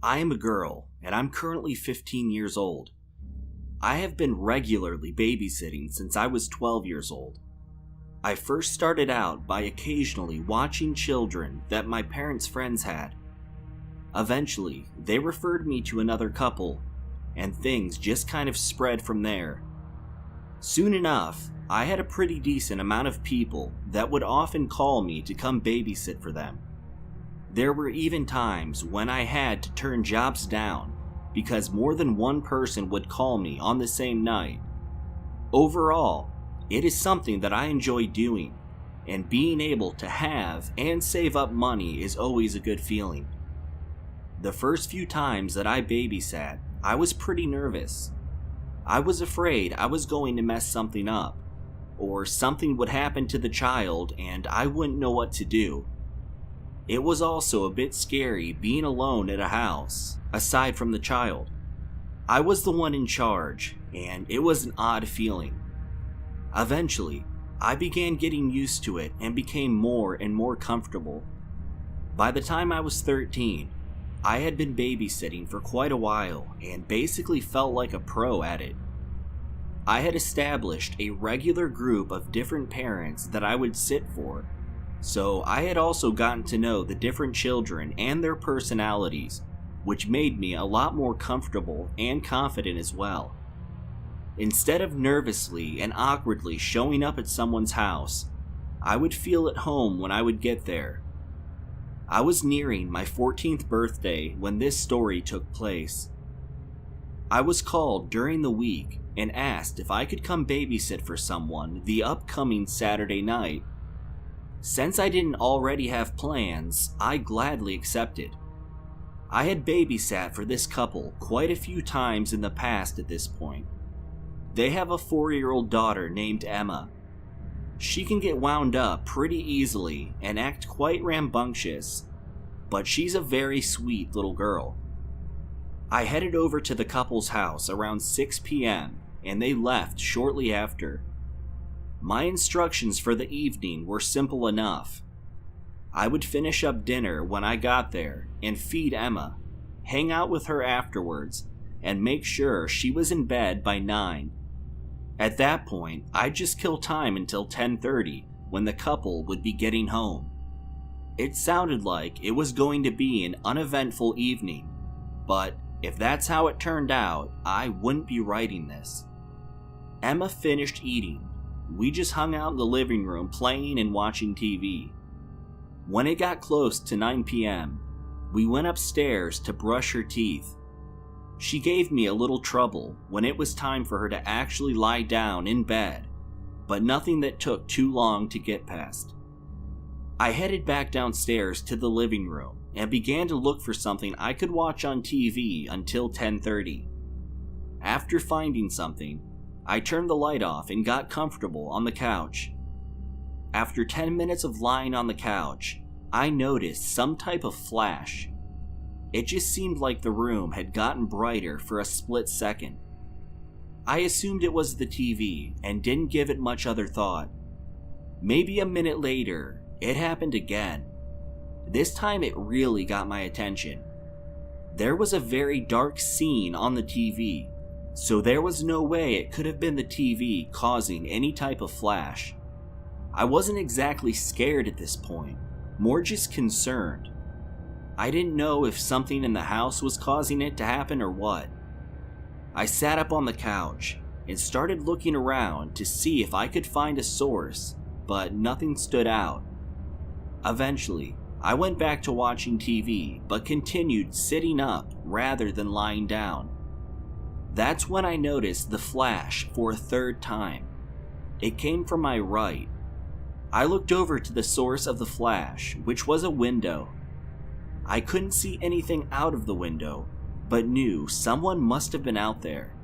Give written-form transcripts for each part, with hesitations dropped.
I am a girl, and I'm currently 15 years old. I have been regularly babysitting since I was 12 years old. I first started out by occasionally watching children that my parents' friends had. Eventually, they referred me to another couple, and things just kind of spread from there. Soon enough, I had a pretty decent amount of people that would often call me to come babysit for them. There were even times when I had to turn jobs down because more than one person would call me on the same night. Overall, it is something that I enjoy doing, and being able to have and save up money is always a good feeling. The first few times that I babysat, I was pretty nervous. I was afraid I was going to mess something up, or something would happen to the child and I wouldn't know what to do. It was also a bit scary being alone at a house, aside from the child. I was the one in charge, and it was an odd feeling. Eventually, I began getting used to it and became more and more comfortable. By the time I was 13, I had been babysitting for quite a while and basically felt like a pro at it. I had established a regular group of different parents that I would sit for, so I had also gotten to know the different children and their personalities, which made me a lot more comfortable and confident as well. Instead of nervously and awkwardly showing up at someone's house, I would feel at home when I would get there. I was nearing my 14th birthday when this story took place. I was called during the week and asked if I could come babysit for someone the upcoming Saturday night. Since I didn't already have plans, I gladly accepted. I had babysat for this couple quite a few times in the past at this point. They have a 4-year-old daughter named Emma. She can get wound up pretty easily and act quite rambunctious, but she's a very sweet little girl. I headed over to the couple's house around 6 p.m. and they left shortly after. My instructions for the evening were simple enough. I would finish up dinner when I got there and feed Emma, hang out with her afterwards, and make sure she was in bed by 9. At that point, I'd just kill time until 10:30 when the couple would be getting home. It sounded like it was going to be an uneventful evening, but if that's how it turned out, I wouldn't be writing this. Emma finished eating. We just hung out in the living room playing and watching TV. When it got close to 9 p.m., we went upstairs to brush her teeth. She gave me a little trouble when it was time for her to actually lie down in bed, but nothing that took too long to get past. I headed back downstairs to the living room and began to look for something I could watch on TV until 10:30. After finding something, I turned the light off and got comfortable on the couch. After 10 minutes of lying on the couch, I noticed some type of flash. It just seemed like the room had gotten brighter for a split second. I assumed it was the TV and didn't give it much other thought. Maybe a minute later, it happened again. This time it really got my attention. There was a very dark scene on the TV, so there was no way it could have been the TV causing any type of flash. I wasn't exactly scared at this point, more just concerned. I didn't know if something in the house was causing it to happen or what. I sat up on the couch and started looking around to see if I could find a source, but nothing stood out. Eventually, I went back to watching TV, but continued sitting up rather than lying down. That's when I noticed the flash for a third time. It came from my right. I looked over to the source of the flash, which was a window. I couldn't see anything out of the window, but knew someone must have been out there.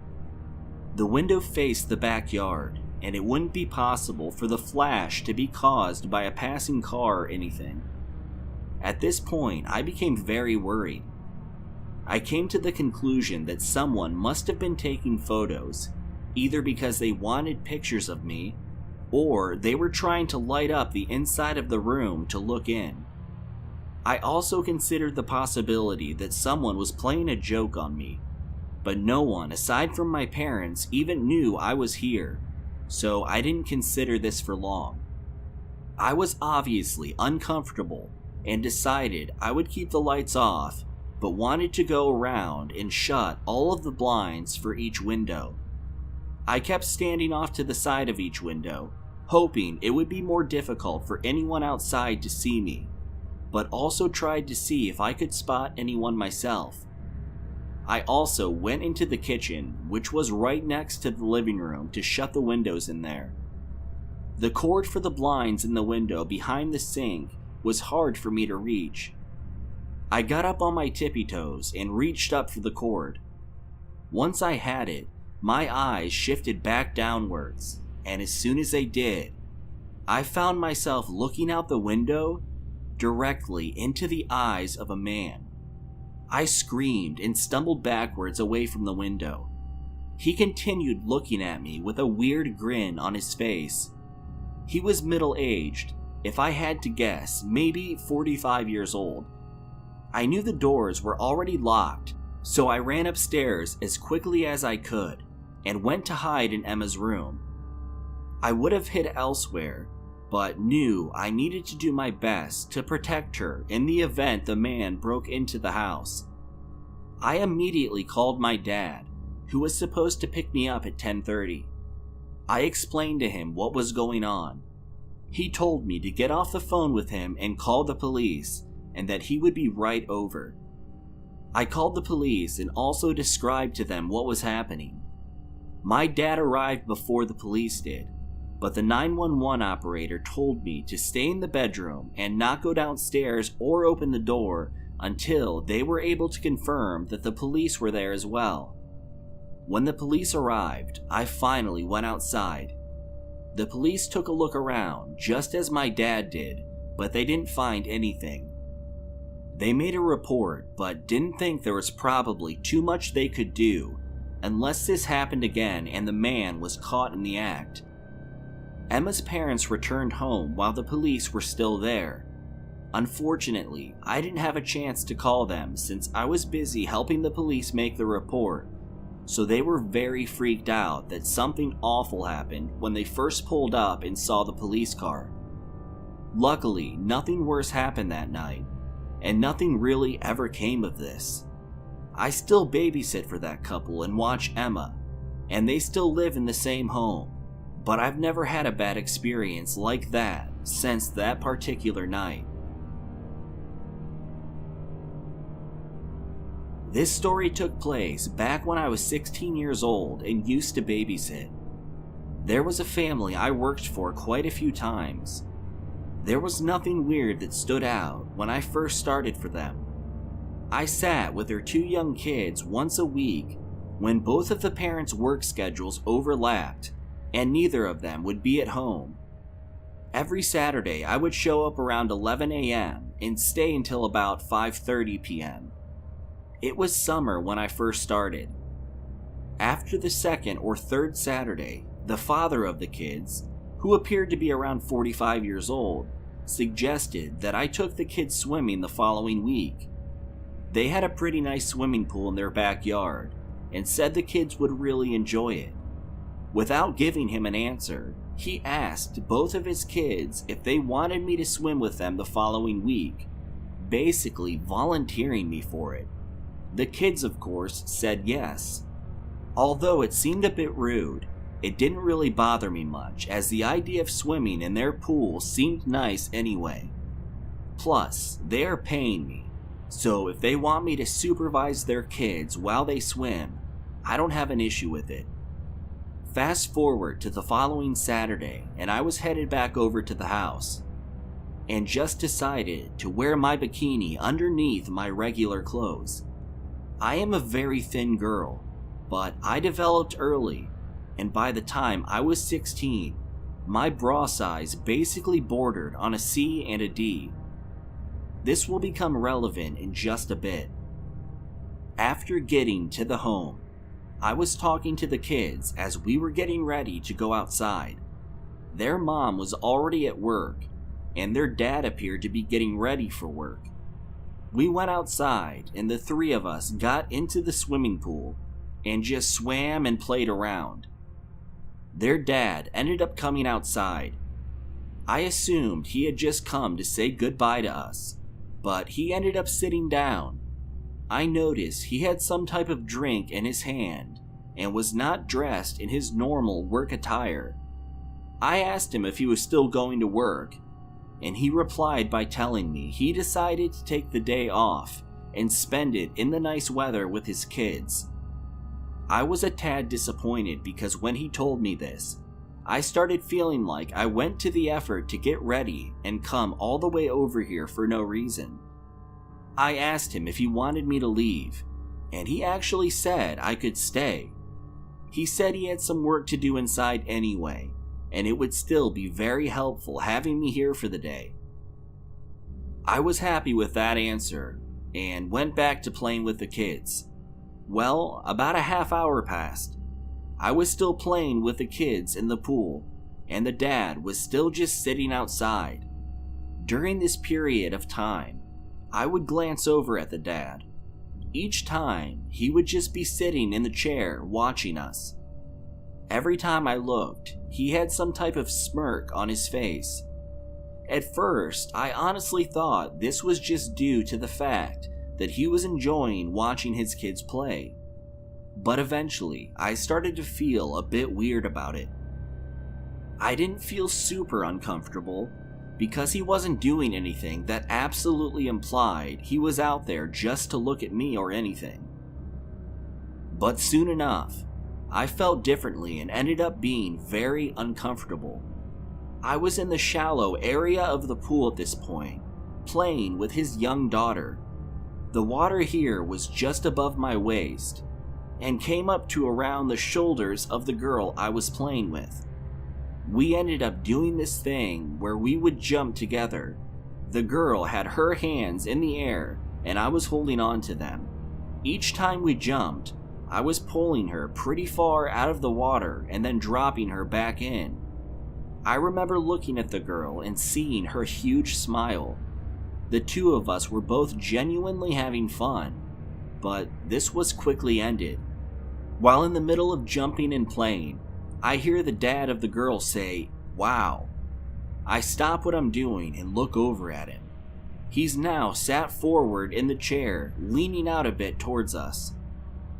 The window faced the backyard, and it wouldn't be possible for the flash to be caused by a passing car or anything. At this point, I became very worried. I came to the conclusion that someone must have been taking photos, either because they wanted pictures of me, or they were trying to light up the inside of the room to look in. I also considered the possibility that someone was playing a joke on me, but no one aside from my parents even knew I was here, so I didn't consider this for long. I was obviously uncomfortable and decided I would keep the lights off, but wanted to go around and shut all of the blinds for each window. I kept standing off to the side of each window, hoping it would be more difficult for anyone outside to see me, but also tried to see if I could spot anyone myself. I also went into the kitchen, which was right next to the living room, to shut the windows in there. The cord for the blinds in the window behind the sink was hard for me to reach. I got up on my tippy toes and reached up for the cord. Once I had it, my eyes shifted back downwards, and as soon as they did, I found myself looking out the window directly into the eyes of a man. I screamed and stumbled backwards away from the window. He continued looking at me with a weird grin on his face. He was middle-aged, if I had to guess, maybe 45 years old. I knew the doors were already locked, so I ran upstairs as quickly as I could and went to hide in Emma's room. I would have hid elsewhere, but knew I needed to do my best to protect her in the event the man broke into the house. I immediately called my dad, who was supposed to pick me up at 10:30. I explained to him what was going on. He told me to get off the phone with him and call the police, and that he would be right over. I called the police and also described to them what was happening. My dad arrived before the police did, but the 911 operator told me to stay in the bedroom and not go downstairs or open the door until they were able to confirm that the police were there as well. When the police arrived, I finally went outside. The police took a look around just as my dad did, but they didn't find anything. They made a report, but didn't think there was probably too much they could do unless this happened again and the man was caught in the act. Emma's parents returned home while the police were still there. Unfortunately, I didn't have a chance to call them since I was busy helping the police make the report, so they were very freaked out that something awful happened when they first pulled up and saw the police car. Luckily, nothing worse happened that night, and nothing really ever came of this. I still babysit for that couple and watch Emma, and they still live in the same home, but I've never had a bad experience like that since that particular night. This story took place back when I was 16 years old and used to babysit. There was a family I worked for quite a few times. There was nothing weird that stood out when I first started for them. I sat with their 2 young kids once a week when both of the parents' work schedules overlapped and neither of them would be at home. Every Saturday I would show up around 11 a.m. and stay until about 5:30 p.m. It was summer when I first started. After the second or third Saturday, the father of the kids, who appeared to be around 45 years old, suggested that I took the kids swimming the following week. They had a pretty nice swimming pool in their backyard and said the kids would really enjoy it. Without giving him an answer, he asked both of his kids if they wanted me to swim with them the following week, basically volunteering me for it. The kids, of course, said yes. Although it seemed a bit rude, it didn't really bother me much, as the idea of swimming in their pool seemed nice anyway. Plus, they are paying me, so if they want me to supervise their kids while they swim, I don't have an issue with it. Fast forward to the following Saturday, and I was headed back over to the house, and just decided to wear my bikini underneath my regular clothes. I am a very thin girl, but I developed early, and by the time I was 16, my bra size basically bordered on a C and a D. This will become relevant in just a bit. After getting to the home, I was talking to the kids as we were getting ready to go outside. Their mom was already at work, and their dad appeared to be getting ready for work. We went outside and the three of us got into the swimming pool and just swam and played around. Their dad ended up coming outside. I assumed he had just come to say goodbye to us, but he ended up sitting down. I noticed he had some type of drink in his hand and was not dressed in his normal work attire. I asked him if he was still going to work, and he replied by telling me he decided to take the day off and spend it in the nice weather with his kids. I was a tad disappointed because when he told me this, I started feeling like I went to the effort to get ready and come all the way over here for no reason. I asked him if he wanted me to leave, and he actually said I could stay. He said he had some work to do inside anyway, and it would still be very helpful having me here for the day. I was happy with that answer and went back to playing with the kids. Well, about a half hour passed. I was still playing with the kids in the pool, and the dad was still just sitting outside. During this period of time, I would glance over at the dad. Each time, he would just be sitting in the chair watching us. Every time I looked, he had some type of smirk on his face. At first, I honestly thought this was just due to the fact that he was enjoying watching his kids play. But eventually, I started to feel a bit weird about it. I didn't feel super uncomfortable because he wasn't doing anything that absolutely implied he was out there just to look at me or anything. But soon enough, I felt differently and ended up being very uncomfortable. I was in the shallow area of the pool at this point, playing with his young daughter. The water here was just above my waist, and came up to around the shoulders of the girl I was playing with. We ended up doing this thing where we would jump together. The girl had her hands in the air and I was holding on to them. Each time we jumped, I was pulling her pretty far out of the water and then dropping her back in. I remember looking at the girl and seeing her huge smile. The two of us were both genuinely having fun, but this was quickly ended. While in the middle of jumping and playing, I hear the dad of the girl say, "Wow." I stop what I'm doing and look over at him. He's now sat forward in the chair, leaning out a bit towards us.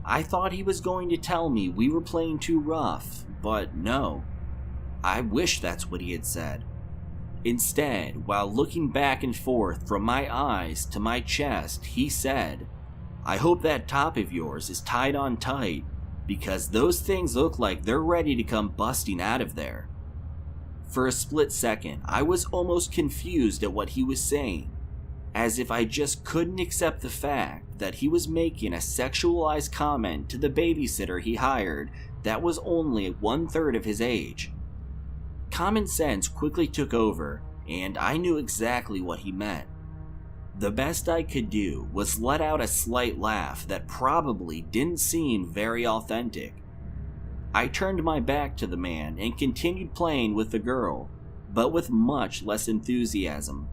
I thought he was going to tell me we were playing too rough, but no. I wish that's what he had said. Instead, while looking back and forth from my eyes to my chest, he said, "I hope that top of yours is tied on tight, because those things look like they're ready to come busting out of there." For a split second, I was almost confused at what he was saying, as if I just couldn't accept the fact that he was making a sexualized comment to the babysitter he hired that was only 1/3 of his age. Common sense quickly took over, and I knew exactly what he meant. The best I could do was let out a slight laugh that probably didn't seem very authentic. I turned my back to the man and continued playing with the girl, but with much less enthusiasm.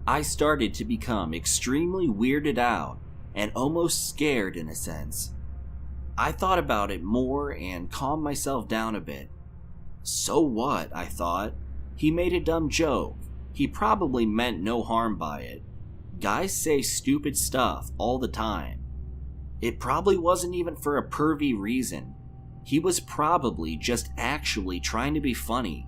I started to become extremely weirded out and almost scared in a sense. I thought about it more and calmed myself down a bit. So what, I thought. He made a dumb joke. He probably meant no harm by it. Guys say stupid stuff all the time. It probably wasn't even for a pervy reason. He was probably just actually trying to be funny.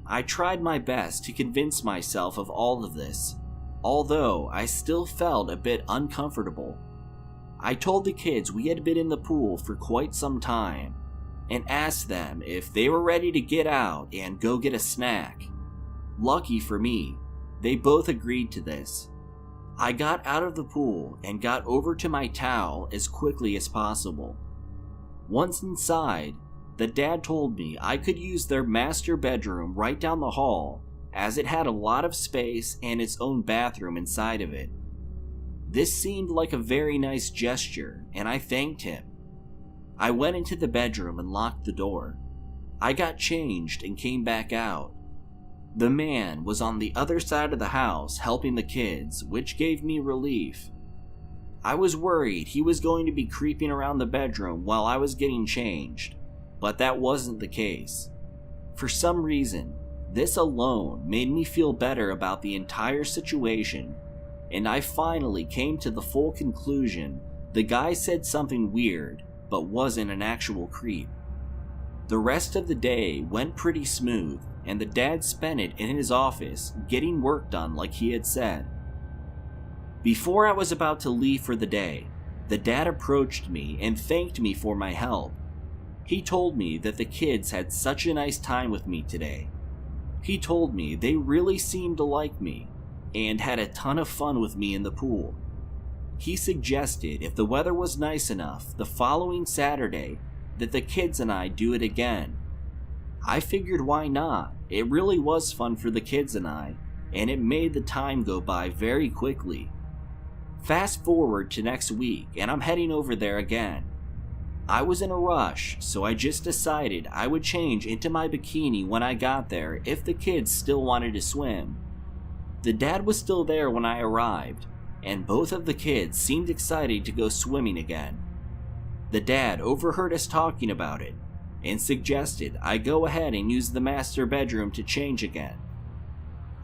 I tried my best to convince myself of all of this, although I still felt a bit uncomfortable. I told the kids we had been in the pool for quite some time, and asked them if they were ready to get out and go get a snack. Lucky for me, they both agreed to this. I got out of the pool and got over to my towel as quickly as possible. Once inside, the dad told me I could use their master bedroom right down the hall, as it had a lot of space and its own bathroom inside of it. This seemed like a very nice gesture, and I thanked him. I went into the bedroom and locked the door. I got changed and came back out. The man was on the other side of the house helping the kids, which gave me relief. I was worried he was going to be creeping around the bedroom while I was getting changed, but that wasn't the case. For some reason, this alone made me feel better about the entire situation, and I finally came to the full conclusion the guy said something weird, but wasn't an actual creep. The rest of the day went pretty smooth, and the dad spent it in his office getting work done like he had said. Before I was about to leave for the day, the dad approached me and thanked me for my help. He told me that the kids had such a nice time with me today. He told me they really seemed to like me and had a ton of fun with me in the pool. He suggested if the weather was nice enough the following Saturday that the kids and I do it again. I figured why not? It really was fun for the kids and I, and it made the time go by very quickly. Fast forward to next week and I'm heading over there again. I was in a rush, so I just decided I would change into my bikini when I got there if the kids still wanted to swim. The dad was still there when I arrived, and both of the kids seemed excited to go swimming again. The dad overheard us talking about it and suggested I go ahead and use the master bedroom to change again.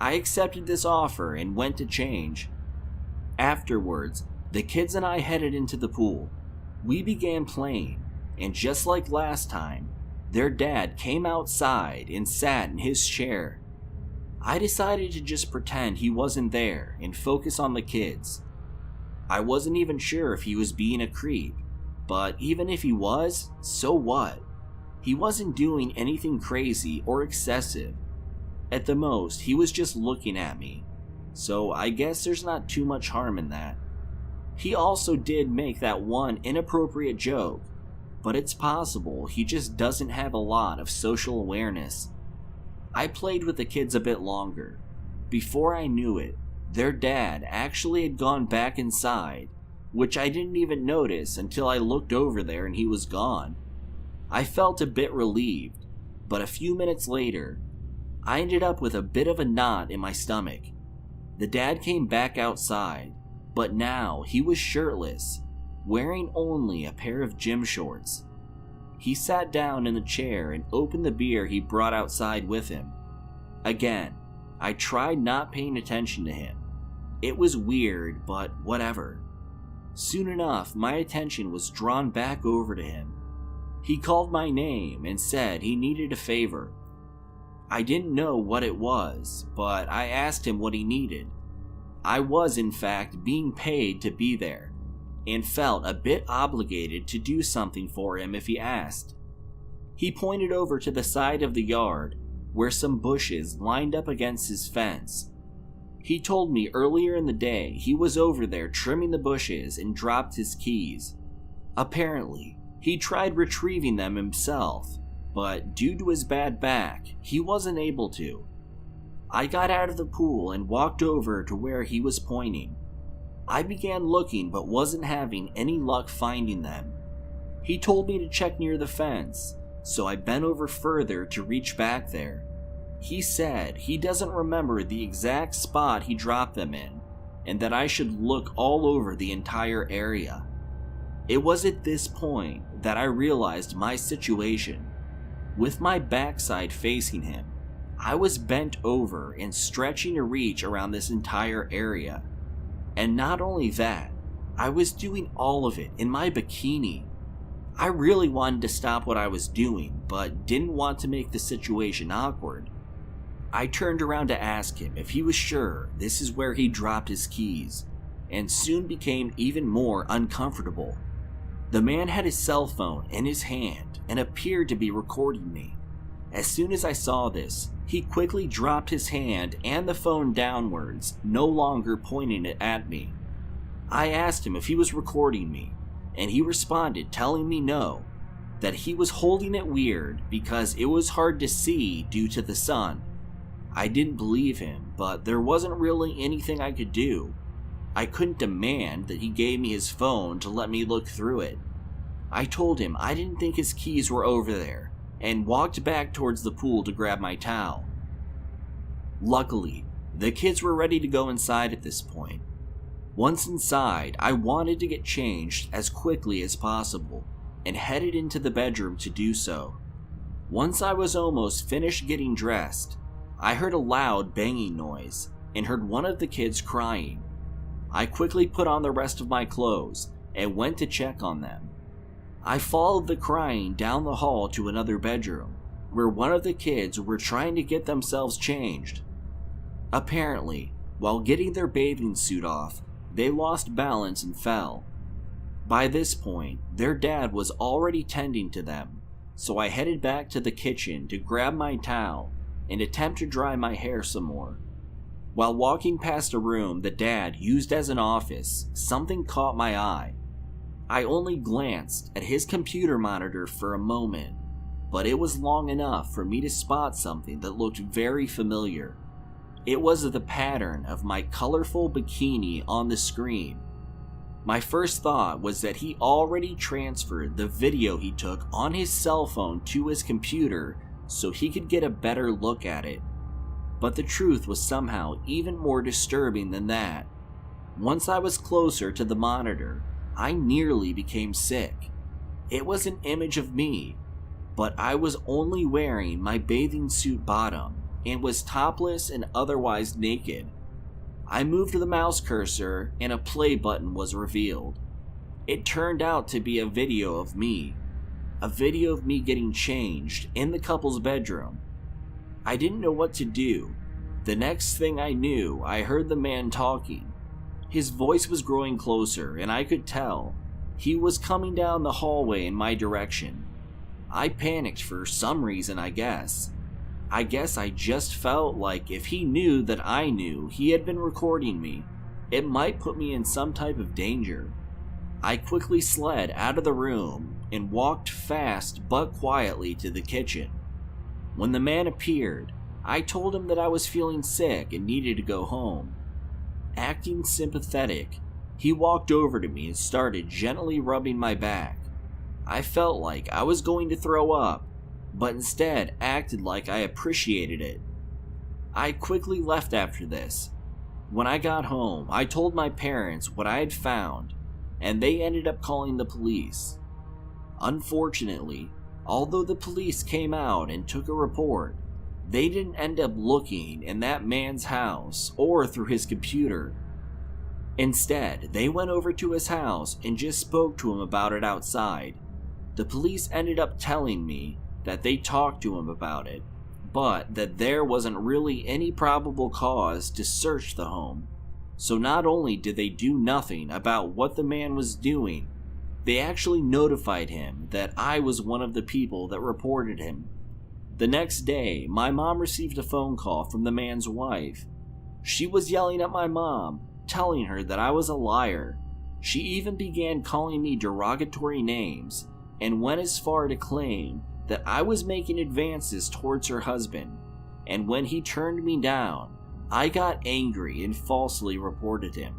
I accepted this offer and went to change. Afterwards, the kids and I headed into the pool. We began playing, and just like last time, their dad came outside and sat in his chair. I decided to just pretend he wasn't there and focus on the kids. I wasn't even sure if he was being a creep, but even if he was, so what? He wasn't doing anything crazy or excessive. At the most, he was just looking at me, so I guess there's not too much harm in that. He also did make that one inappropriate joke, but it's possible he just doesn't have a lot of social awareness. I played with the kids a bit longer. Before I knew it, their dad actually had gone back inside, which I didn't even notice until I looked over there and he was gone. I felt a bit relieved, but a few minutes later, I ended up with a bit of a knot in my stomach. The dad came back outside, but now he was shirtless, wearing only a pair of gym shorts. He sat down in the chair and opened the beer he brought outside with him. Again, I tried not paying attention to him. It was weird, but whatever. Soon enough, my attention was drawn back over to him. He called my name and said he needed a favor. I didn't know what it was, but I asked him what he needed. I was, in fact, being paid to be there, and felt a bit obligated to do something for him if he asked. He pointed over to the side of the yard, where some bushes lined up against his fence. He told me earlier in the day he was over there trimming the bushes and dropped his keys. Apparently, he tried retrieving them himself, but due to his bad back, he wasn't able to. I got out of the pool and walked over to where he was pointing. I began looking but wasn't having any luck finding them. He told me to check near the fence, so I bent over further to reach back there. He said he doesn't remember the exact spot he dropped them in, and that I should look all over the entire area. It was at this point that I realized my situation. With my backside facing him, I was bent over and stretching to reach around this entire area. And not only that, I was doing all of it in my bikini. I really wanted to stop what I was doing, but didn't want to make the situation awkward. I turned around to ask him if he was sure this is where he dropped his keys, and soon became even more uncomfortable. The man had his cell phone in his hand and appeared to be recording me. As soon as I saw this, he quickly dropped his hand and the phone downwards, no longer pointing it at me. I asked him if he was recording me, and he responded telling me no, that he was holding it weird because it was hard to see due to the sun. I didn't believe him, but there wasn't really anything I could do. I couldn't demand that he gave me his phone to let me look through it. I told him I didn't think his keys were over there, and walked back towards the pool to grab my towel. Luckily, the kids were ready to go inside at this point. Once inside, I wanted to get changed as quickly as possible and headed into the bedroom to do so. Once I was almost finished getting dressed, I heard a loud banging noise and heard one of the kids crying. I quickly put on the rest of my clothes and went to check on them. I followed the crying down the hall to another bedroom, where one of the kids were trying to get themselves changed. Apparently, while getting their bathing suit off, they lost balance and fell. By this point, their dad was already tending to them, so I headed back to the kitchen to grab my towel and attempt to dry my hair some more. While walking past a room the dad used as an office, something caught my eye. I only glanced at his computer monitor for a moment, but it was long enough for me to spot something that looked very familiar. It was the pattern of my colorful bikini on the screen. My first thought was that he already transferred the video he took on his cell phone to his computer so he could get a better look at it. But the truth was somehow even more disturbing than that. Once I was closer to the monitor, I nearly became sick. It was an image of me, but I was only wearing my bathing suit bottom and was topless and otherwise naked. I moved the mouse cursor and a play button was revealed. It turned out to be a video of me getting changed in the couple's bedroom. I didn't know what to do. The next thing I knew, I heard the man talking. His voice was growing closer, and I could tell he was coming down the hallway in my direction. I panicked for some reason, I guess. I just felt like if he knew that I knew he had been recording me, it might put me in some type of danger. I quickly slid out of the room and walked fast but quietly to the kitchen. When the man appeared, I told him that I was feeling sick and needed to go home. Acting sympathetic, he walked over to me and started gently rubbing my back. I felt like I was going to throw up, but instead acted like I appreciated it. I quickly left after this. When I got home, I told my parents what I had found, and they ended up calling the police. Unfortunately, although the police came out and took a report, they didn't end up looking in that man's house or through his computer. Instead, they went over to his house and just spoke to him about it outside. The police ended up telling me that they talked to him about it, but that there wasn't really any probable cause to search the home. So not only did they do nothing about what the man was doing, they actually notified him that I was one of the people that reported him. The next day, my mom received a phone call from the man's wife. She was yelling at my mom, telling her that I was a liar. She even began calling me derogatory names and went as far to claim that I was making advances towards her husband, and when he turned me down, I got angry and falsely reported him.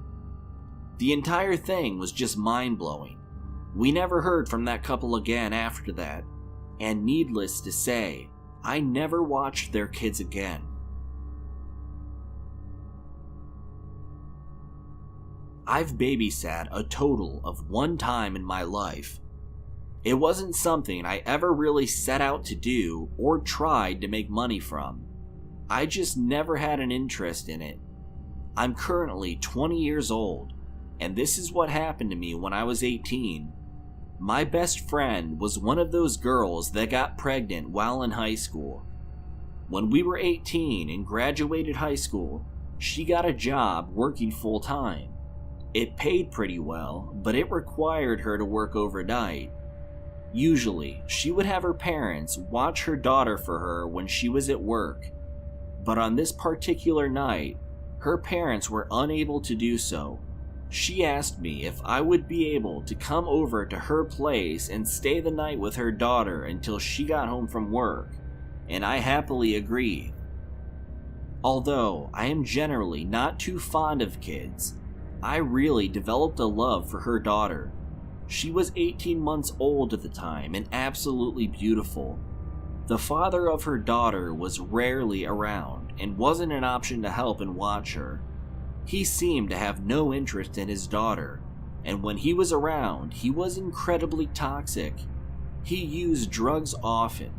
The entire thing was just mind-blowing. We never heard from that couple again after that, and needless to say, I never watched their kids again. I've babysat a total of 1 time in my life. It wasn't something I ever really set out to do or tried to make money from. I just never had an interest in it. I'm currently 20 years old, and this is what happened to me when I was 18. My best friend was one of those girls that got pregnant while in high school. When we were 18 and graduated high school, she got a job working full-time. It paid pretty well, but it required her to work overnight. Usually, she would have her parents watch her daughter for her when she was at work. But on this particular night, her parents were unable to do so. She asked me if I would be able to come over to her place and stay the night with her daughter until she got home from work, and I happily agreed. Although I am generally not too fond of kids, I really developed a love for her daughter. She was 18 months old at the time and absolutely beautiful. The father of her daughter was rarely around, and wasn't an option to help and watch her. He seemed to have no interest in his daughter, and when he was around, he was incredibly toxic. He used drugs often,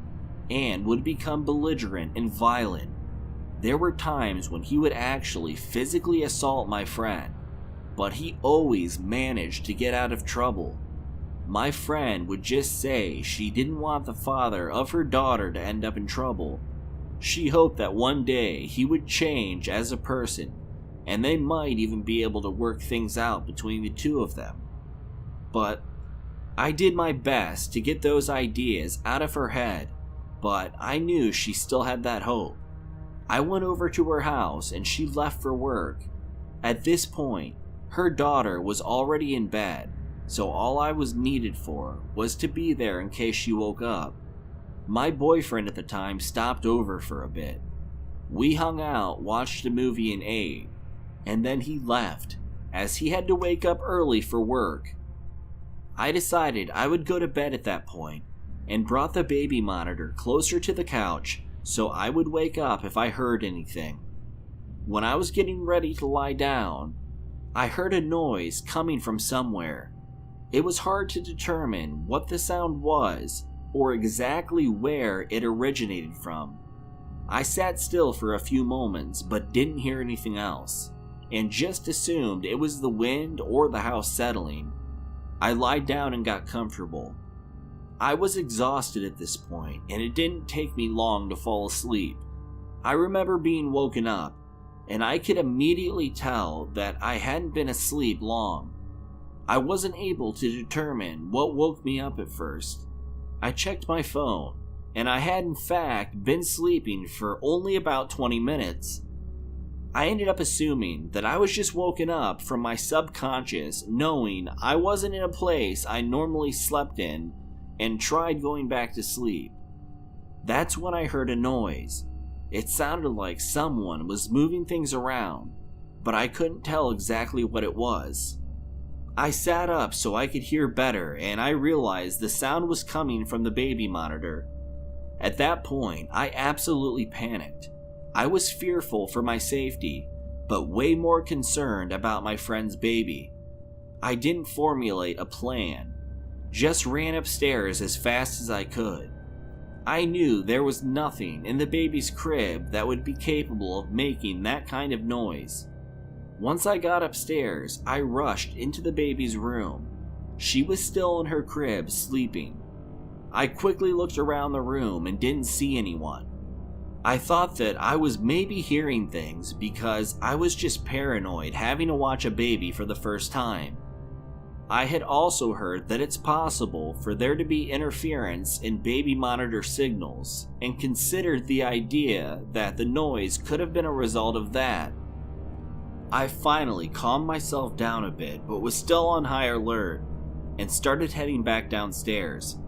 and would become belligerent and violent. There were times when he would actually physically assault my friend, but he always managed to get out of trouble. My friend would just say she didn't want the father of her daughter to end up in trouble. She hoped that one day he would change as a person, and they might even be able to work things out between the two of them. But I did my best to get those ideas out of her head, but I knew she still had that hope. I went over to her house and she left for work. At this point, her daughter was already in bed, so all I was needed for was to be there in case she woke up. My boyfriend at the time stopped over for a bit. We hung out, watched a movie, and ate, and then he left, as he had to wake up early for work. I decided I would go to bed at that point, and brought the baby monitor closer to the couch so I would wake up if I heard anything. When I was getting ready to lie down, I heard a noise coming from somewhere. It was hard to determine what the sound was or exactly where it originated from. I sat still for a few moments but didn't hear anything else, and just assumed it was the wind or the house settling. I lied down and got comfortable. I was exhausted at this point, and it didn't take me long to fall asleep. I remember being woken up, and I could immediately tell that I hadn't been asleep long. I wasn't able to determine what woke me up at first. I checked my phone, and I had in fact been sleeping for only about 20 minutes. I ended up assuming that I was just woken up from my subconscious, knowing I wasn't in a place I normally slept in, and tried going back to sleep. That's when I heard a noise. It sounded like someone was moving things around, but I couldn't tell exactly what it was. I sat up so I could hear better, and I realized the sound was coming from the baby monitor. At that point, I absolutely panicked. I was fearful for my safety, but way more concerned about my friend's baby. I didn't formulate a plan, just ran upstairs as fast as I could. I knew there was nothing in the baby's crib that would be capable of making that kind of noise. Once I got upstairs, I rushed into the baby's room. She was still in her crib, sleeping. I quickly looked around the room and didn't see anyone. I thought that I was maybe hearing things because I was just paranoid having to watch a baby for the first time. I had also heard that it's possible for there to be interference in baby monitor signals, and considered the idea that the noise could have been a result of that. I finally calmed myself down a bit, but was still on high alert, and started heading back downstairs.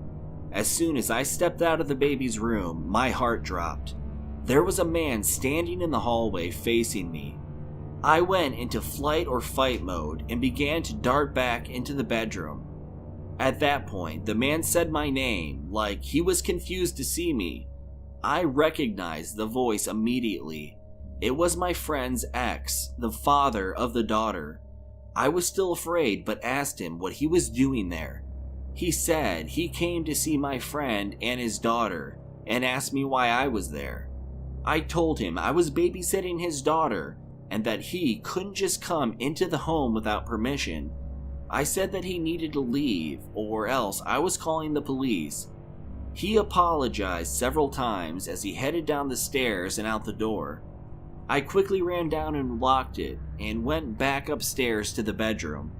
As soon as I stepped out of the baby's room, my heart dropped. There was a man standing in the hallway facing me. I went into flight or fight mode and began to dart back into the bedroom. At that point, the man said my name, like he was confused to see me. I recognized the voice immediately. It was my friend's ex, the father of the daughter. I was still afraid, but asked him what he was doing there. He said he came to see my friend and his daughter, and asked me why I was there. I told him I was babysitting his daughter, and that he couldn't just come into the home without permission. I said that he needed to leave, or else I was calling the police. He apologized several times as he headed down the stairs and out the door. I quickly ran down and locked it, and went back upstairs to the bedroom.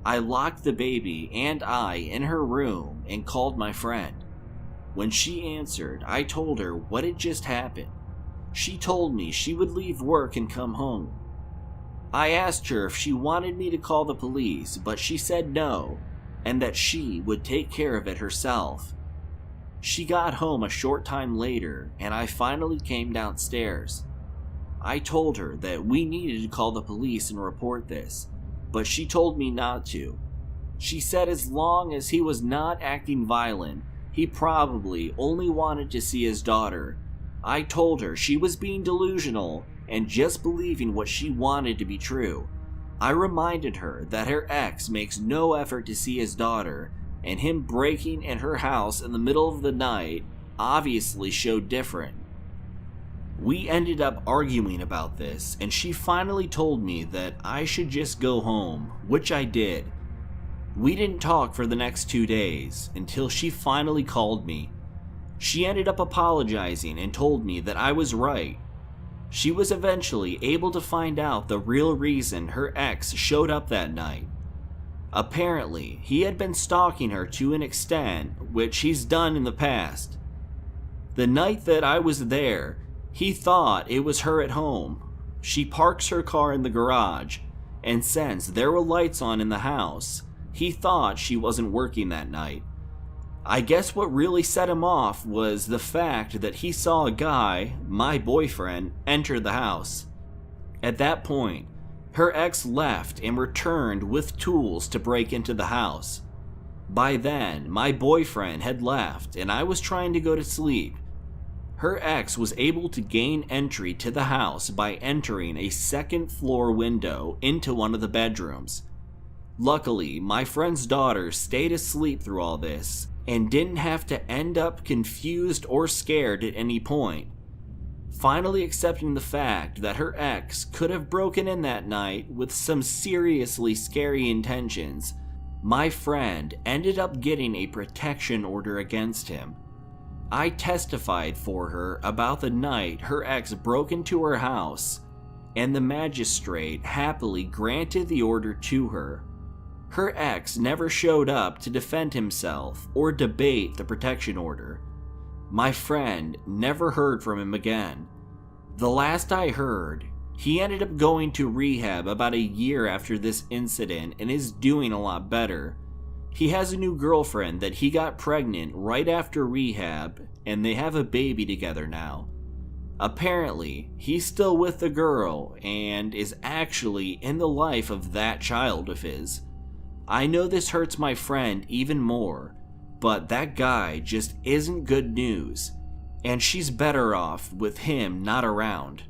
I locked the baby and I in her room and called my friend. When she answered, I told her what had just happened. She told me she would leave work and come home. I asked her if she wanted me to call the police, but she said no, and that she would take care of it herself. She got home a short time later, and I finally came downstairs. I told her that we needed to call the police and report this, but she told me not to. She said as long as he was not acting violent, he probably only wanted to see his daughter. I told her she was being delusional and just believing what she wanted to be true. I reminded her that her ex makes no effort to see his daughter, and him breaking in her house in the middle of the night obviously showed different. We ended up arguing about this, and she finally told me that I should just go home, which I did. We didn't talk for the next 2 days until she finally called me. She ended up apologizing and told me that I was right. She was eventually able to find out the real reason her ex showed up that night. Apparently, he had been stalking her to an extent which he's done in the past. The night that I was there, he thought it was her at home. She parks her car in the garage, and since there were lights on in the house, he thought she wasn't working that night. I guess what really set him off was the fact that he saw a guy, my boyfriend, enter the house. At that point, her ex left and returned with tools to break into the house. By then, my boyfriend had left and I was trying to go to sleep. Her ex was able to gain entry to the house by entering a second-floor window into one of the bedrooms. Luckily, my friend's daughter stayed asleep through all this and didn't have to end up confused or scared at any point. Finally accepting the fact that her ex could have broken in that night with some seriously scary intentions, my friend ended up getting a protection order against him. I testified for her about the night her ex broke into her house, and the magistrate happily granted the order to her. Her ex never showed up to defend himself or debate the protection order. My friend never heard from him again. The last I heard, he ended up going to rehab about a year after this incident and is doing a lot better. He has a new girlfriend that he got pregnant right after rehab, and they have a baby together now. Apparently, he's still with the girl and is actually in the life of that child of his. I know this hurts my friend even more, but that guy just isn't good news, and she's better off with him not around.